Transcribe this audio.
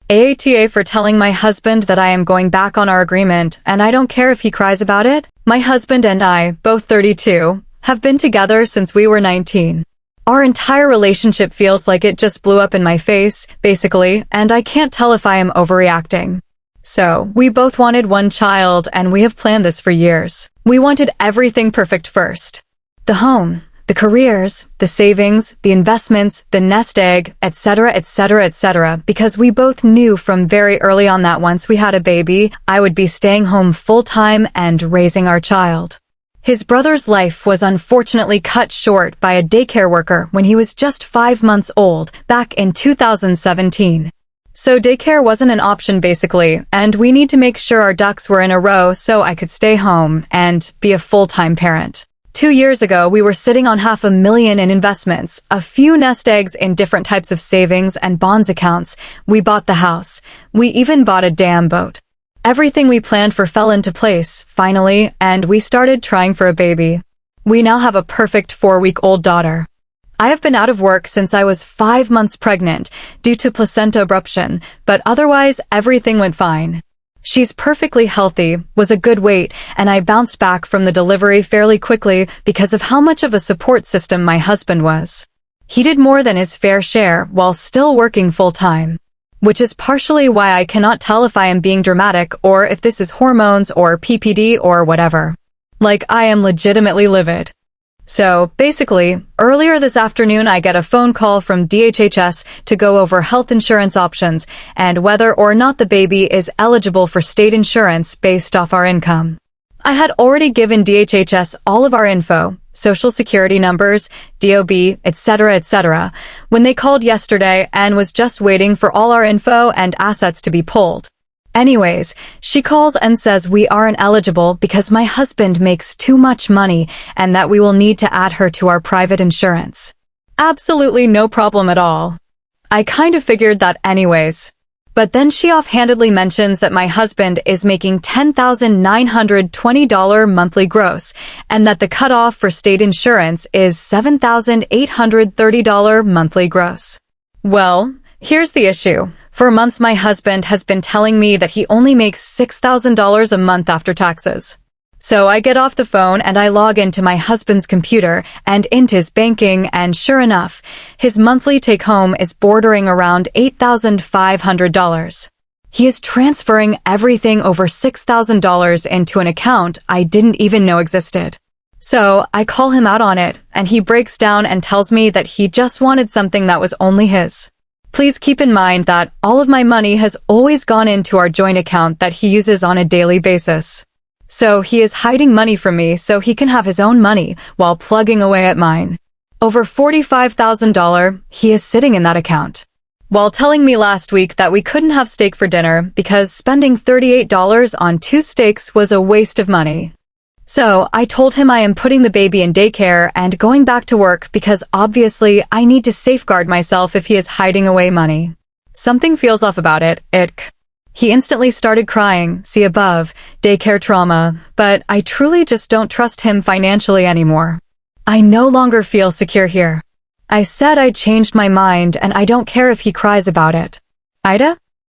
AATA for telling my husband that I am going back on our agreement, and I don't care if he cries about it. My husband and I, both 32, have been together since we were 19. Our entire relationship feels like it just blew up in my face, basically, and I can't tell if I am overreacting. So, we both wanted one child, and we have planned this for years. We wanted everything perfect first. The home, the careers, the savings, the investments, the nest egg, etc., etc., etc., because we both knew from very early on that once we had a baby, I would be staying home full-time and raising our child. His brother's life was unfortunately cut short by a daycare worker when he was just 5 months old, back in 2017. So daycare wasn't an option basically, and we need to make sure our ducks were in a row so I could stay home and be a full-time parent. 2 years ago, we were sitting on $500,000 in investments, a few nest eggs in different types of savings and bonds accounts. We bought the house. We even bought a damn boat. Everything we planned for fell into place, finally, and we started trying for a baby. We now have a perfect 4-week-old daughter. I have been out of work since I was 5 months pregnant due to placenta abruption, but otherwise everything went fine. She's perfectly healthy, was a good weight, and I bounced back from the delivery fairly quickly because of how much of a support system my husband was. He did more than his fair share while still working full-time, which is partially why I cannot tell if I am being dramatic or if this is hormones or PPD or whatever. Like, I am legitimately livid. So, basically, earlier this afternoon I get a phone call from DHHS to go over health insurance options and whether or not the baby is eligible for state insurance based off our income. I had already given DHHS all of our info, social security numbers, DOB, etc., etc., when they called yesterday and was just waiting for all our info and assets to be pulled. Anyways, she calls and says we aren't eligible because my husband makes too much money and that we will need to add her to our private insurance. Absolutely no problem at all. I kind of figured that anyways. But then she offhandedly mentions that my husband is making $10,920 monthly gross and that the cutoff for state insurance is $7,830 monthly gross. Well, here's the issue. For months, my husband has been telling me that he only makes $6,000 a month after taxes. So I get off the phone and I log into my husband's computer and into his banking, and sure enough, his monthly take-home is bordering around $8,500. He is transferring everything over $6,000 into an account I didn't even know existed. So I call him out on it, and he breaks down and tells me that he just wanted something that was only his. Please keep in mind that all of my money has always gone into our joint account that he uses on a daily basis. So he is hiding money from me so he can have his own money while plugging away at mine. Over $45,000 he is sitting in that account. While telling me last week that we couldn't have steak for dinner because spending $38 on 2 steaks was a waste of money. So I told him I am putting the baby in daycare and going back to work because obviously I need to safeguard myself if he is hiding away money. Something feels off about it, ick. He instantly started crying, see above, daycare trauma, but I truly just don't trust him financially anymore. I no longer feel secure here. I said I changed my mind and I don't care if he cries about it. Ida?